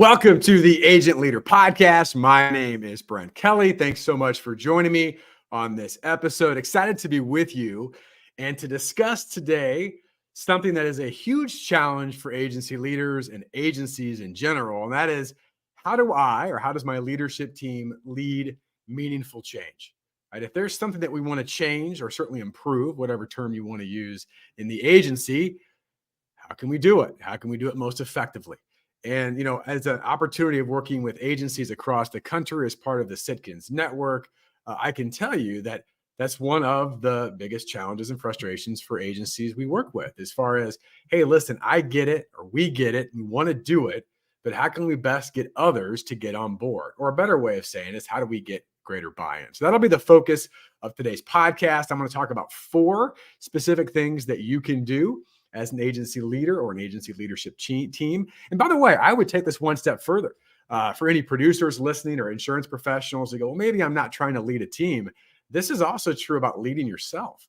Welcome to the Agent Leader Podcast. My name is Brent Kelly. Thanks so much for joining me on this episode. Excited to be with you and to discuss today something that is a huge challenge for agency leaders and agencies in general, and that is how does my leadership team lead meaningful change? Right? If there's something that we want to change or certainly improve, whatever term you want to use in the agency, how can we do it? How can we do it most effectively? And, as an opportunity of working with agencies across the country as part of the Sitkins network, I can tell you that that's one of the biggest challenges and frustrations for agencies we work with, as far as, hey, listen, I get it, or we get it, we want to do it, but how can we best get others to get on board? Or a better way of saying is, how do we get greater buy-in? So that'll be the focus of today's podcast. I'm going to talk about 4 specific things that you can do as an agency leader or an agency leadership team. And by the way, I would take this one step further. For any producers listening or insurance professionals who go, well, maybe I'm not trying to lead a team. This is also true about leading yourself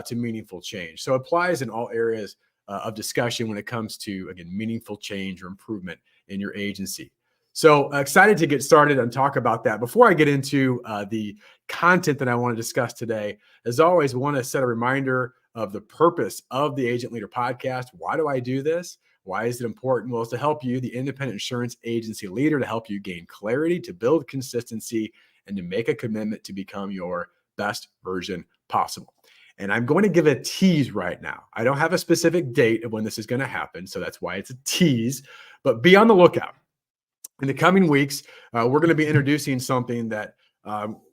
to meaningful change. So it applies in all areas of discussion when it comes to, again, meaningful change or improvement in your agency. So excited to get started and talk about that. Before I get into the content that I want to discuss today, as always, I want to set a reminder of the purpose of the Agent Leader Podcast. Why do I do this? Why is it important? Well, it's to help you, the independent insurance agency leader, to help you gain clarity, to build consistency, and to make a commitment to become your best version possible. And I'm going to give a tease right now. I don't have a specific date of when this is going to happen, so that's why it's a tease, but be on the lookout. In the coming weeks, we're going to be introducing something that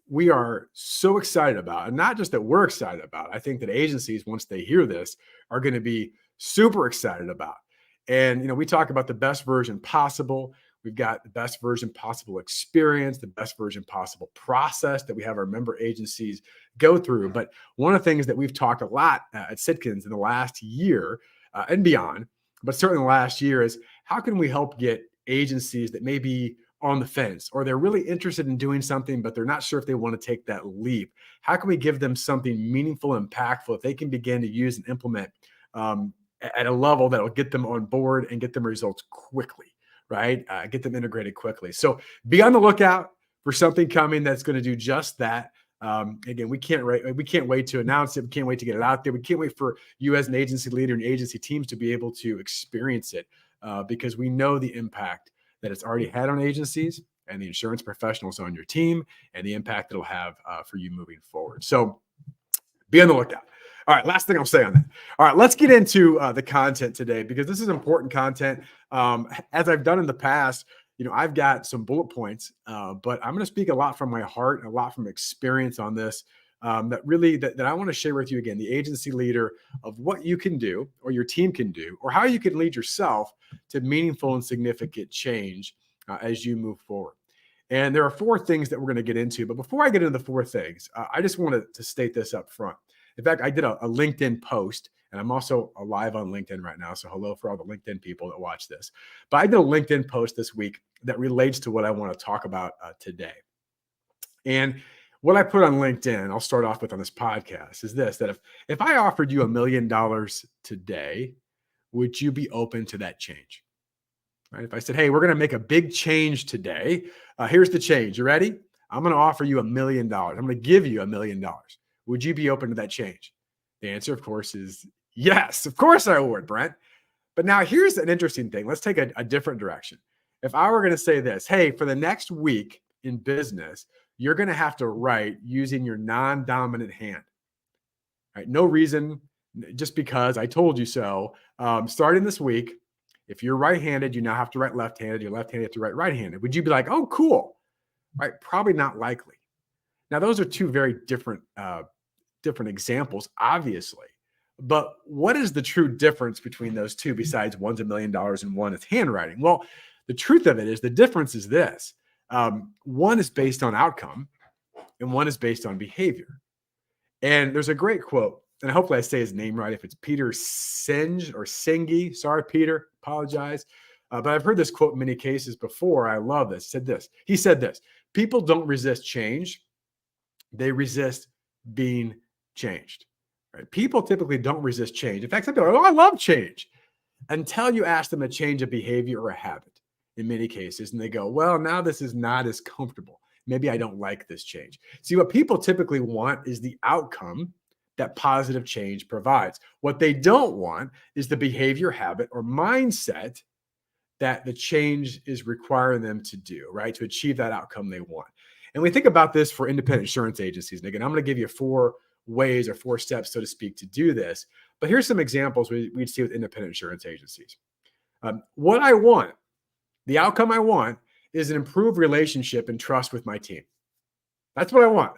we are so excited about. And not just that we're excited about, I think that agencies, once they hear this, are going to be super excited about. And, we talk about the best version possible. We've got the best version possible experience, the best version possible process that we have our member agencies go through. But one of the things that we've talked a lot at Sitkins in the last year and beyond, but certainly the last year, is how can we help get agencies that may be on the fence, or they're really interested in doing something, but they're not sure if they want to take that leap. How can we give them something meaningful, impactful, that they can begin to use and implement at a level that will get them on board and get them results quickly, right? Get them integrated quickly. So be on the lookout for something coming that's going to do just that. Again, we can't wait to announce it. We can't wait to get it out there. We can't wait for you as an agency leader and agency teams to be able to experience it because we know the impact that it's already had on agencies and the insurance professionals on your team, and the impact it'll have for you moving forward. So be on the lookout. All right, last thing I'll say on that. All right, let's get into the content today, because this is important content. As I've done in the past, I've got some bullet points, but I'm going to speak a lot from my heart and a lot from experience on this that I want to share with you, again, the agency leader, of what you can do or your team can do, or how you can lead yourself to meaningful and significant change as you move forward. And there are 4 things that we're going to get into. But before I get into the 4 things, I just wanted to state this up front. In fact, I did a LinkedIn post, and I'm also live on LinkedIn right now. So hello for all the LinkedIn people that watch this. But I did a LinkedIn post this week that relates to what I want to talk about today. And what I put on LinkedIn, I'll start off with on this podcast, is this: that if I offered you $1 million today, would you be open to that change? Right? If I said, hey, we're going to make a big change today. Here's the change. You ready? I'm going to offer you $1 million. I'm going to give you $1 million. Would you be open to that change? The answer, of course, is yes. Of course I would, Brent. But now here's an interesting thing. Let's take a different direction. If I were going to say this, hey, for the next week in business, you're going to have to write using your non-dominant hand. Right? No reason, just because I told you so. Starting this week, if you're right-handed, you now have to write left-handed. You're left-handed, you have to write right-handed. Would you be like, oh, cool? Right? Probably not likely. Now, those are 2 very different examples, obviously. But what is the true difference between those 2, besides one's $1 million and one is handwriting? Well, the truth of it is, the difference is this. One is based on outcome and one is based on behavior. And there's a great quote, and hopefully I say his name right. If it's Peter Senge or Senge, sorry, Peter, apologize. But I've heard this quote in many cases before. I love this. He said this: people don't resist change. They resist being changed. Right? People typically don't resist change. In fact, some people are, oh, I love change, until you ask them to change a behavior or a habit. in many cases, and they go, well, now this is not as comfortable. Maybe I don't like this change. See, what people typically want is the outcome that positive change provides. What they don't want is the behavior, habit, or mindset that the change is requiring them to do, right? To achieve that outcome they want. And we think about this for independent insurance agencies. And again, I'm going to give you 4 ways or 4 steps, so to speak, to do this. But here's some examples we'd see with independent insurance agencies. What I want, the outcome I want, is an improved relationship and trust with my team. That's what I want.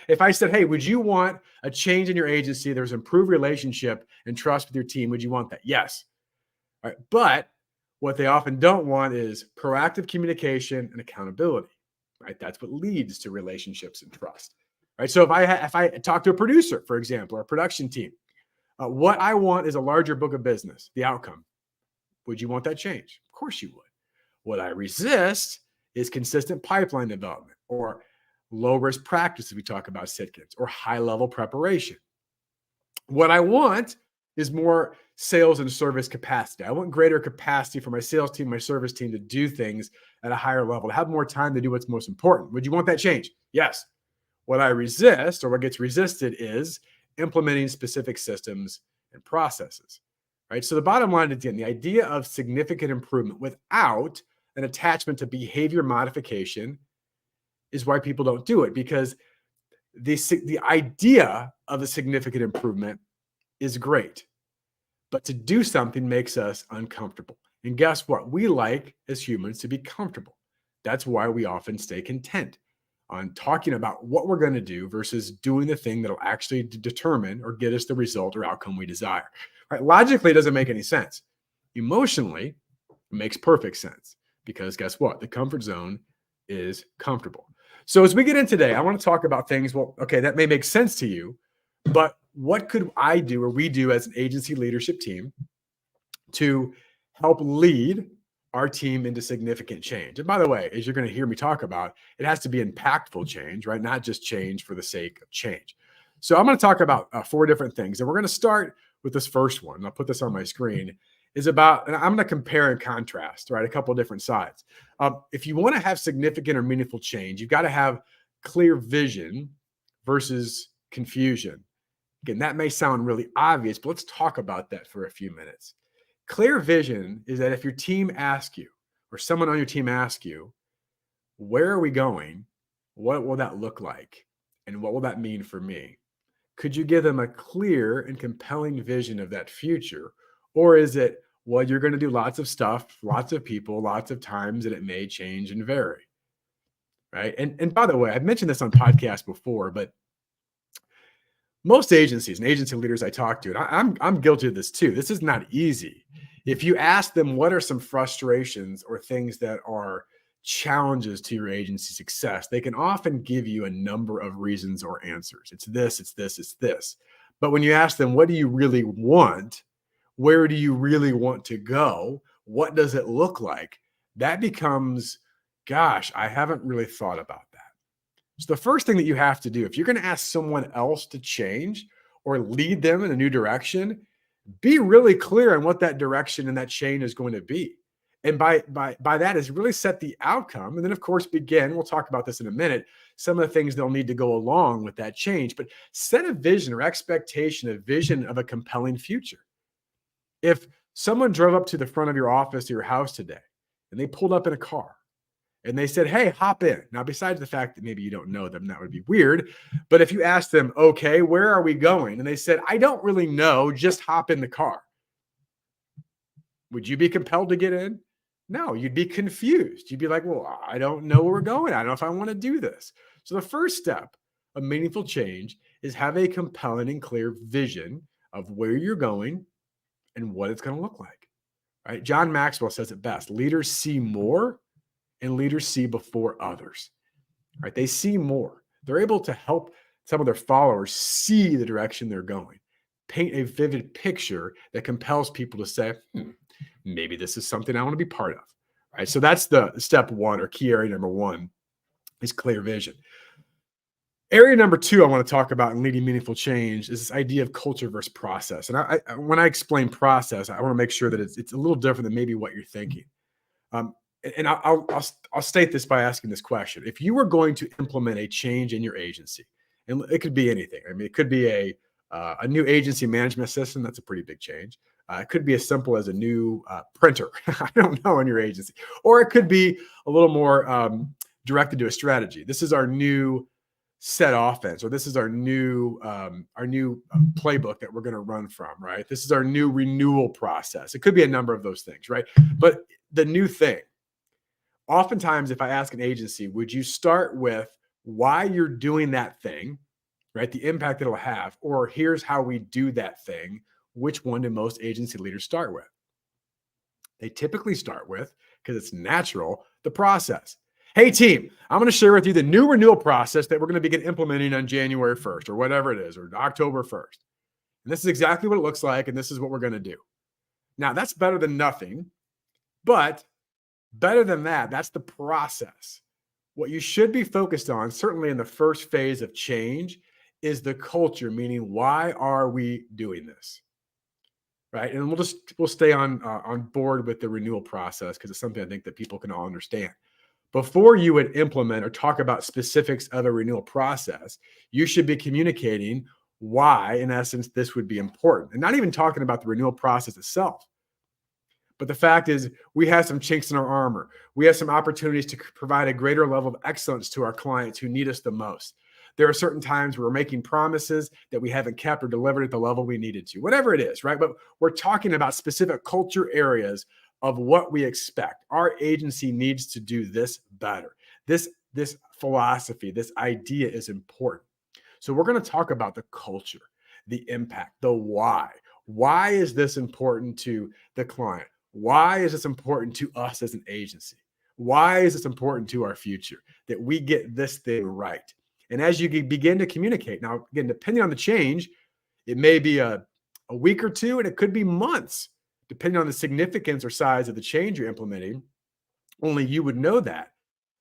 If I said, hey, would you want a change in your agency? There's improved relationship and trust with your team. Would you want that? Yes. All right. But what they often don't want is proactive communication and accountability, right? That's what leads to relationships and trust, right? So if I talk to a producer, for example, or a production team, what I want is a larger book of business, the outcome. Would you want that change? Of course you would. What I resist is consistent pipeline development or low risk practices. We talk about sit-ins or high level preparation. What I want is more sales and service capacity. I want greater capacity for my sales team, my service team to do things at a higher level, to have more time to do what's most important. Would you want that change? Yes. What I resist, or what gets resisted, is implementing specific systems and processes, right? So the bottom line, again, the idea of significant improvement without an attachment to behavior modification is why people don't do it, because the idea of a significant improvement is great, but to do something makes us uncomfortable. And guess what? We like, as humans, to be comfortable. That's why we often stay content on talking about what we're going to do versus doing the thing that'll actually determine or get us the result or outcome we desire. Right? Logically, it doesn't make any sense. Emotionally, it makes perfect sense, because guess what? The comfort zone is comfortable. So as we get in today, I want to talk about things, well, okay, that may make sense to you, but what could I do, or we do as an agency leadership team, to help lead our team into significant change? And by the way, as you're going to hear me talk about, it has to be impactful change, right? Not just change for the sake of change. So I'm going to talk about 4 different things. And we're going to start with this first one. I'll put this on my screen. Is about, and I'm going to compare and contrast, right? A couple of different sides. If you want to have significant or meaningful change, you've got to have clear vision versus confusion. Again, that may sound really obvious, but let's talk about that for a few minutes. Clear vision is that if your team asks you, or someone on your team asks you, where are we going? What will that look like? And what will that mean for me? Could you give them a clear and compelling vision of that future? Or is it, well, you're going to do lots of stuff, lots of people, lots of times, and it may change and vary, right? And by the way, I've mentioned this on podcasts before, but most agencies and agency leaders I talk to, and I'm guilty of this too, this is not easy. If you ask them what are some frustrations or things that are challenges to your agency success, they can often give you a number of reasons or answers. It's this, it's this, it's this. But when you ask them, what do you really want? Where do you really want to go? What does it look like? That becomes, gosh, I haven't really thought about that. So the first thing that you have to do, if you're going to ask someone else to change or lead them in a new direction, be really clear on what that direction and that change is going to be. And by that is really set the outcome. And then, of course, we'll talk about this in a minute, some of the things they'll need to go along with that change. But set a vision or expectation, a vision of a compelling future. If someone drove up to the front of your office or your house today and they pulled up in a car and they said, hey, hop in. Now, besides the fact that maybe you don't know them, that would be weird. But if you asked them, okay, where are we going? And they said, I don't really know, just hop in the car. Would you be compelled to get in? No, you'd be confused. You'd be like, well, I don't know where we're going. I don't know if I want to do this. So the first step of meaningful change is have a compelling and clear vision of where you're going and what it's going to look like, right? John Maxwell says it best. Leaders see more and leaders see before others, right? They see more. They're able to help some of their followers see the direction they're going, paint a vivid picture that compels people to say, maybe this is something I want to be part of, right? So that's the step 1, or key area number 1, is clear vision. Area number 2 I want to talk about in leading meaningful change is this idea of culture versus process. And when I explain process, I want to make sure that it's a little different than maybe what you're thinking. and I'll state this by asking this question. If you were going to implement a change in your agency, and it could be anything. I mean, it could be a new agency management system. That's a pretty big change. It could be as simple as a new printer. I don't know in your agency, or it could be a little more directed to a strategy. This is our new set offense, or this is our new playbook that we're going to run from. Right. This is our new renewal process. It could be a number of those things. Right. But the new thing. Oftentimes, if I ask an agency, would you start with why you're doing that thing, right? The impact it'll have, or here's how we do that thing. Which one do most agency leaders start with? They typically start with, because it's natural, the process. Hey, team, I'm going to share with you the new renewal process that we're going to begin implementing on January 1st, or whatever it is, or October 1st. And this is exactly what it looks like, and this is what we're going to do. Now, that's better than nothing, but better than that, that's the process. What you should be focused on, certainly in the first phase of change, is the culture, meaning why are we doing this? Right. And we'll stay on board with the renewal process because it's something I think that people can all understand. Before you would implement or talk about specifics of a renewal process, you should be communicating why, in essence, this would be important. And not even talking about the renewal process itself. But the fact is, we have some chinks in our armor. We have some opportunities to provide a greater level of excellence to our clients who need us the most. There are certain times where we're making promises that we haven't kept or delivered at the level we needed to, whatever it is, right? But we're talking about specific culture areas of what we expect. Our agency needs to do this better. This philosophy, this idea is important. So we're going to talk about the culture, the impact, the why. Why is this important to the client? Why is this important to us as an agency? Why is this important to our future that we get this thing right? And as you begin to communicate, now, again, depending on the change, it may be a week or two, and it could be months, depending on the significance or size of the change you're implementing. Only you would know that.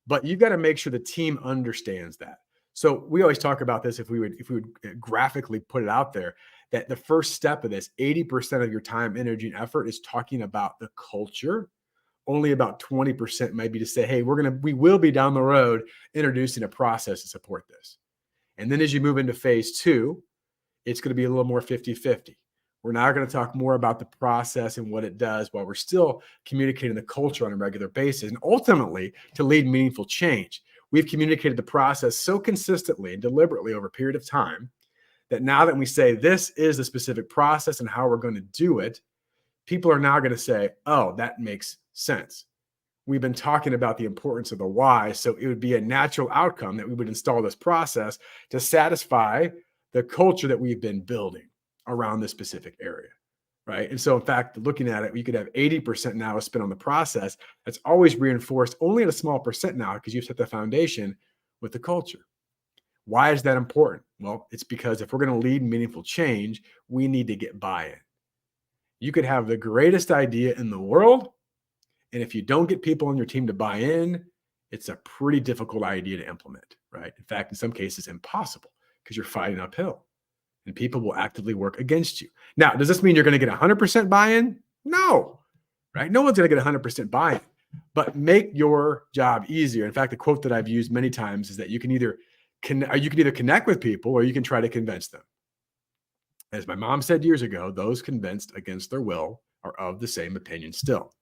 But you've got to make sure the team understands that. So we always talk about this if we would graphically put it out there, that the first step of this, 80% of your time, energy, and effort is talking about the culture. Only about 20% might be to say, hey, we will be down the road introducing a process to support this. And then as you move into phase 2, it's going to be a little more 50-50. We're now going to talk more about the process and what it does while we're still communicating the culture on a regular basis. And ultimately, to lead meaningful change, we've communicated the process so consistently and deliberately over a period of time that now that we say this is the specific process and how we're going to do it, people are now going to say, oh, that makes sense. We've been talking about the importance of the why, so it would be a natural outcome that we would install this process to satisfy the culture that we've been building around this specific area, right? And so, in fact, looking at it, you could have 80% now spent on the process. That's always reinforced only at a small percent now because you've set the foundation with the culture. Why is that important? Well, it's because if we're going to lead meaningful change, we need to get buy-in. You could have the greatest idea in the world, and if you don't get people on your team to buy in, it's a pretty difficult idea to implement, right? In fact, in some cases, impossible because you're fighting uphill and people will actively work against you. Now, does this mean you're going to get 100% buy-in? No, right? No one's going to get 100% buy-in, but make your job easier. In fact, the quote that I've used many times is that you can either connect with people or you can try to convince them. As my mom said years ago, those convinced against their will are of the same opinion still.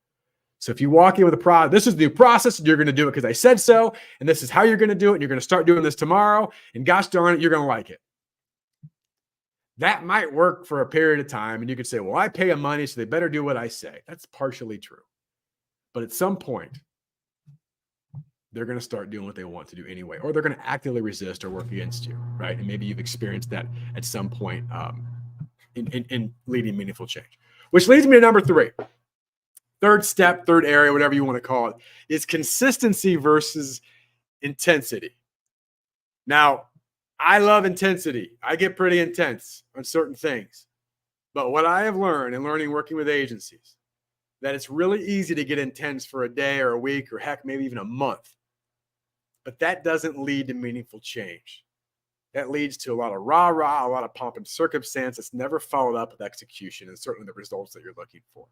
So if you walk in with this is the new process, you're going to do it because I said so, and this is how you're going to do it, and you're going to start doing this tomorrow, and gosh darn it, you're going to like it. That might work for a period of time, and you could say, well, I pay them money, so they better do what I say. That's partially true. But at some point, they're going to start doing what they want to do anyway, or they're going to actively resist or work against you, right? And maybe you've experienced that at some point in leading meaningful change. Which leads me to number 3. Third step, third area, whatever you want to call it, is consistency versus intensity. Now, I love intensity. I get pretty intense on certain things. But what I have learned in learning working with agencies, that it's really easy to get intense for a day or a week or heck, maybe even a month. But that doesn't lead to meaningful change. That leads to a lot of rah-rah, a lot of pomp and circumstance that's never followed up with execution and certainly the results that you're looking for.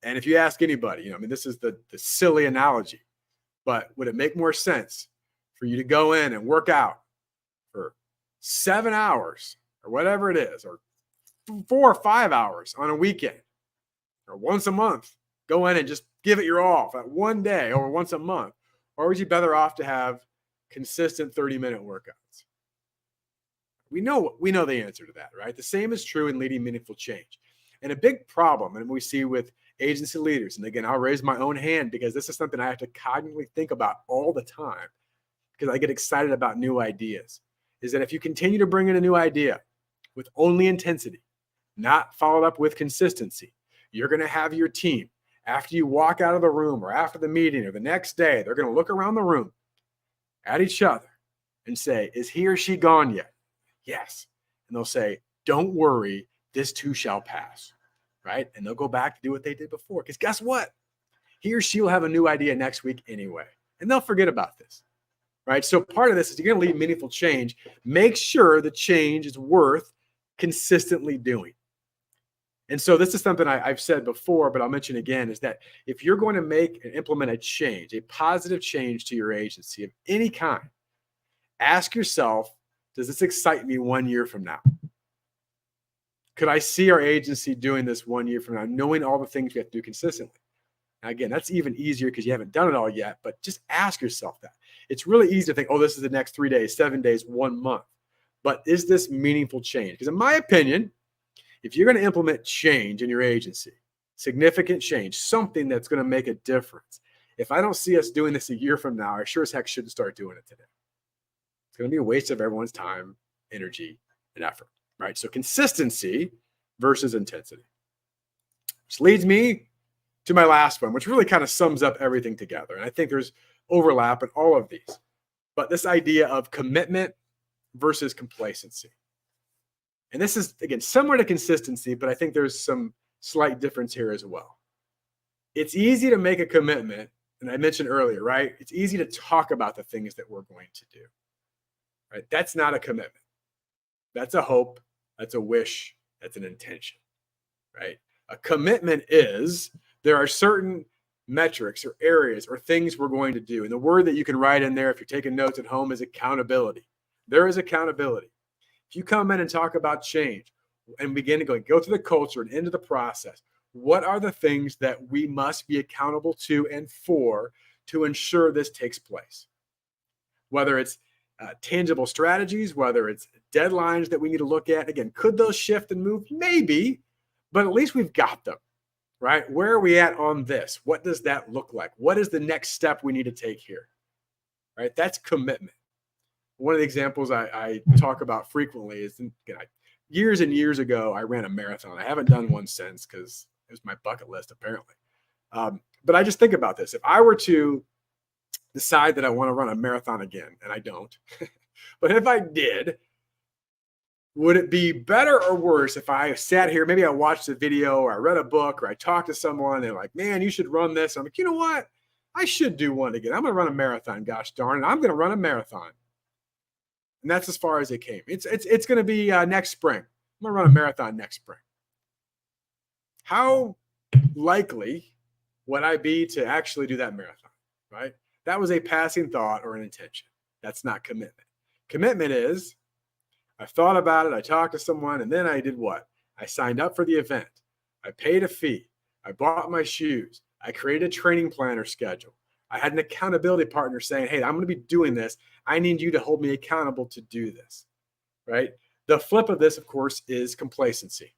And if you ask anybody, this is the silly analogy, but would it make more sense for you to go in and work out for 7 hours or whatever it is, or 4 or 5 hours on a weekend, or once a month, go in and just give it your all for one day or once a month? Or would you better off to have consistent 30-minute workouts? We know the answer to that, right? The same is true in leading meaningful change. And a big problem, and we see with agency leaders, and again, I'll raise my own hand because this is something I have to cognitively think about all the time because I get excited about new ideas, is that if you continue to bring in a new idea with only intensity, not followed up with consistency, you're going to have your team, after you walk out of the room or after the meeting or the next day, they're going to look around the room at each other and say, is he or she gone yet? Yes. And they'll say, don't worry, this too shall pass, right? And they'll go back to do what they did before. Because guess what? He or she will have a new idea next week anyway. And they'll forget about this, right? So part of this is you're going to lead meaningful change. Make sure the change is worth consistently doing. And so this is something I've said before, but I'll mention again, is that if you're going to make and implement a change, a positive change to your agency of any kind, ask yourself, does this excite me 1 year from now? Could I see our agency doing this 1 year from now, knowing all the things we have to do consistently? Now, again, that's even easier because you haven't done it all yet, but just ask yourself that. It's really easy to think, oh, this is the next 3 days, 7 days, 1 month. But is this meaningful change? Because in my opinion, if you're going to implement change in your agency, significant change, something that's going to make a difference, if I don't see us doing this a year from now, I sure as heck shouldn't start doing it today. It's going to be a waste of everyone's time, energy, and effort, right? So consistency versus intensity. Which leads me to my last one, which really kind of sums up everything together. And I think there's overlap in all of these. But this idea of commitment versus complacency. And this is, again, similar to consistency, but I think there's some slight difference here as well. It's easy to make a commitment, and I mentioned earlier, right? It's easy to talk about the things that we're going to do, right? That's not a commitment. That's a hope. That's a wish. That's an intention, right? A commitment is there are certain metrics or areas or things we're going to do. And the word that you can write in there if you're taking notes at home is accountability. There is accountability. If you come in and talk about change and begin to go through the culture and into the process, what are the things that we must be accountable to and for to ensure this takes place? Whether it's tangible strategies, whether it's deadlines that we need to look at. Again, could those shift and move? Maybe, but at least we've got them, right? Where are we at on this? What does that look like? What is the next step we need to take here, right? That's commitment. One of the examples I talk about frequently is, years and years ago, I ran a marathon. I haven't done one since because it was my bucket list, apparently. But I just think about this. If I were to decide that I want to run a marathon again, and I don't, but if I did, would it be better or worse if I sat here, maybe I watched a video or I read a book or I talked to someone and they're like, man, you should run this. I'm like, you know what? I should do one again. I'm going to run a marathon, gosh darn it. I'm going to run a marathon. And that's as far as it came. It's going to be next spring. I'm going to run a marathon next spring. How likely would I be to actually do that marathon, right? That was a passing thought or an intention. That's not commitment. Commitment is, I thought about it, I talked to someone, and then I did what? I signed up for the event. I paid a fee. I bought my shoes. I created a training plan or schedule. I had an accountability partner saying, hey, I'm going to be doing this. I need you to hold me accountable to do this, right? The flip of this, of course, is complacency.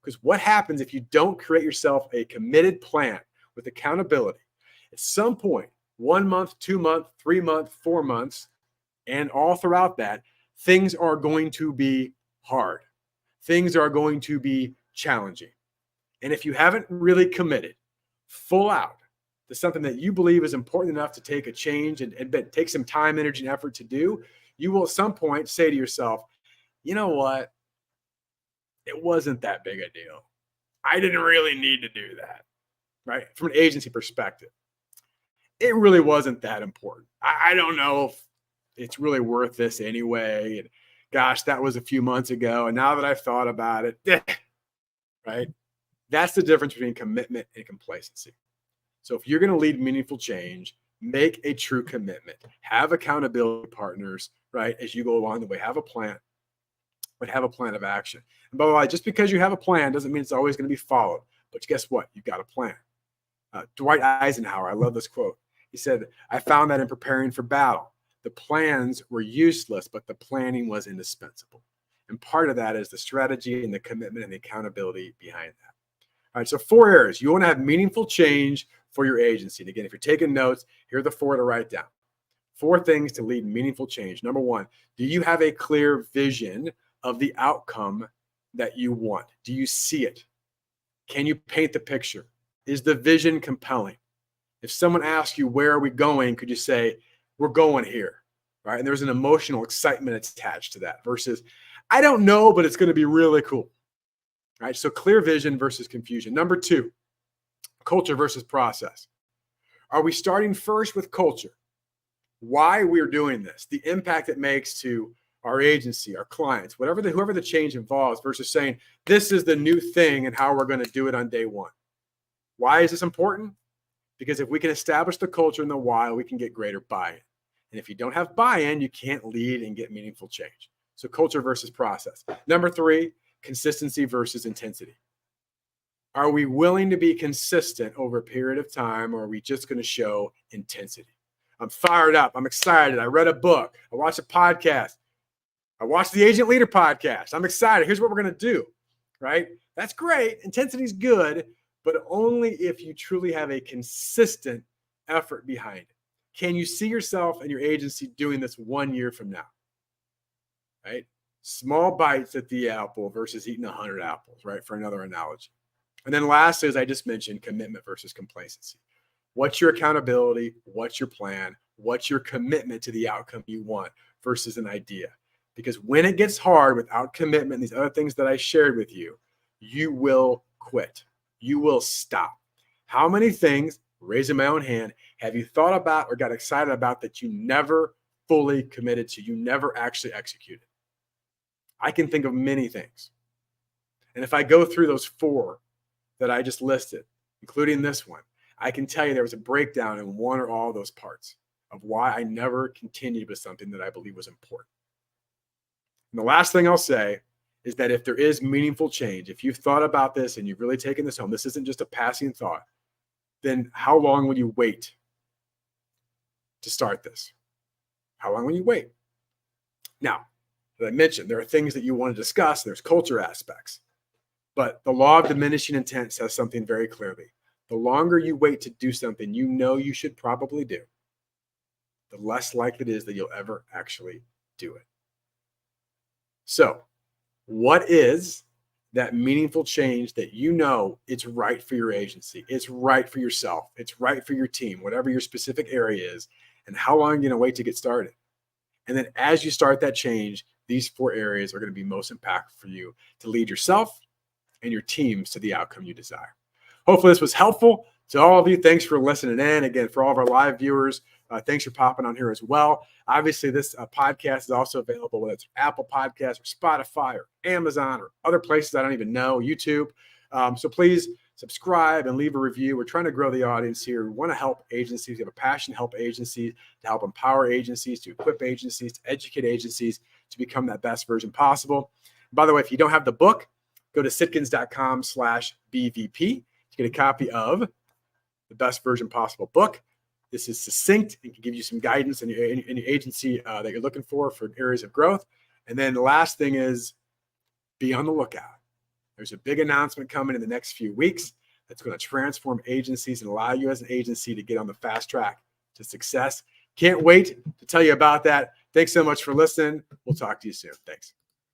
Because what happens if you don't create yourself a committed plan with accountability? At some point, 1 month, 2 months, 3 months, 4 months, and all throughout that, things are going to be hard. Things are going to be challenging. And if you haven't really committed full out to something that you believe is important enough to take a change and take some time, energy, and effort to do, you will at some point say to yourself, you know what? It wasn't that big a deal. I didn't really need to do that, right? From an agency perspective, it really wasn't that important. I don't know if it's really worth this anyway. And gosh, that was a few months ago. And now that I've thought about it, right? That's the difference between commitment and complacency. So if you're going to lead meaningful change, make a true commitment. Have accountability partners, right? As you go along the way, have a plan, but have a plan of action. And by the way, just because you have a plan doesn't mean it's always going to be followed. But guess what? You've got a plan. Dwight Eisenhower, I love this quote. He said, I found that in preparing for battle, the plans were useless, but the planning was indispensable. And part of that is the strategy and the commitment and the accountability behind that. All right, so 4 areas. You want to have meaningful change for your agency. And again, if you're taking notes, here are the 4 to write down. 4 things to lead meaningful change. Number 1, do you have a clear vision of the outcome that you want? Do you see it? Can you paint the picture? Is the vision compelling? If someone asks you, where are we going? Could you say, we're going here, right? And there's an emotional excitement attached to that versus, I don't know, but it's going to be really cool, right? So clear vision versus confusion. Number 2, culture versus process. Are we starting first with culture? Why we're doing this, the impact it makes to our agency, our clients, whoever the change involves, versus saying, this is the new thing and how we're going to do it on day 1. Why is this important? Because if we can establish the culture and the why, we can get greater buy-in. And if you don't have buy-in, you can't lead and get meaningful change. So culture versus process. Number 3, consistency versus intensity. Are we willing to be consistent over a period of time, or are we just going to show intensity? I'm fired up. I'm excited. I read a book. I watched a podcast. I watched the Agent Leader podcast. I'm excited. Here's what we're going to do, right? That's great. Intensity is good, but only if you truly have a consistent effort behind it. Can you see yourself and your agency doing this 1 year from now, right? Small bites at the apple versus eating 100 apples, right? For another analogy. And then lastly, as I just mentioned, commitment versus complacency. What's your accountability? What's your plan? What's your commitment to the outcome you want versus an idea? Because when it gets hard without commitment, these other things that I shared with you, you will quit. You will stop. How many things, raising my own hand, have you thought about or got excited about that you never fully committed to? You never actually executed? I can think of many things. And if I go through those 4 that I just listed, including this one, I can tell you there was a breakdown in one or all of those parts of why I never continued with something that I believe was important. And the last thing I'll say is that if there is meaningful change, if you've thought about this and you've really taken this home, this isn't just a passing thought, then how long will you wait to start this? How long will you wait? Now, as I mentioned, there are things that you want to discuss. There's culture aspects. But the law of diminishing intent says something very clearly. The longer you wait to do something you know you should probably do, the less likely it is that you'll ever actually do it. So, what is that meaningful change that you know it's right for your agency, it's right for yourself, it's right for your team, whatever your specific area is, and how long are you going to wait to get started? And then as you start that change, these 4 areas are going to be most impactful for you to lead yourself and your teams to the outcome you desire. Hopefully this was helpful to all of you. Thanks for listening in. Again, for all of our live viewers, thanks for popping on here as well. Obviously, this podcast is also available, whether it's Apple Podcasts or Spotify or Amazon or other places I don't even know, YouTube. So please subscribe and leave a review. We're trying to grow the audience here. We want to help agencies. We have a passion to help agencies, to help empower agencies, to equip agencies, to educate agencies to become that best version possible. By the way, if you don't have the book, go to sitkins.com/BVP to get a copy of the Best Version Possible book. This is succinct and can give you some guidance in your agency that you're looking for areas of growth. And then the last thing is be on the lookout. There's a big announcement coming in the next few weeks that's going to transform agencies and allow you as an agency to get on the fast track to success. Can't wait to tell you about that. Thanks so much for listening. We'll talk to you soon. Thanks.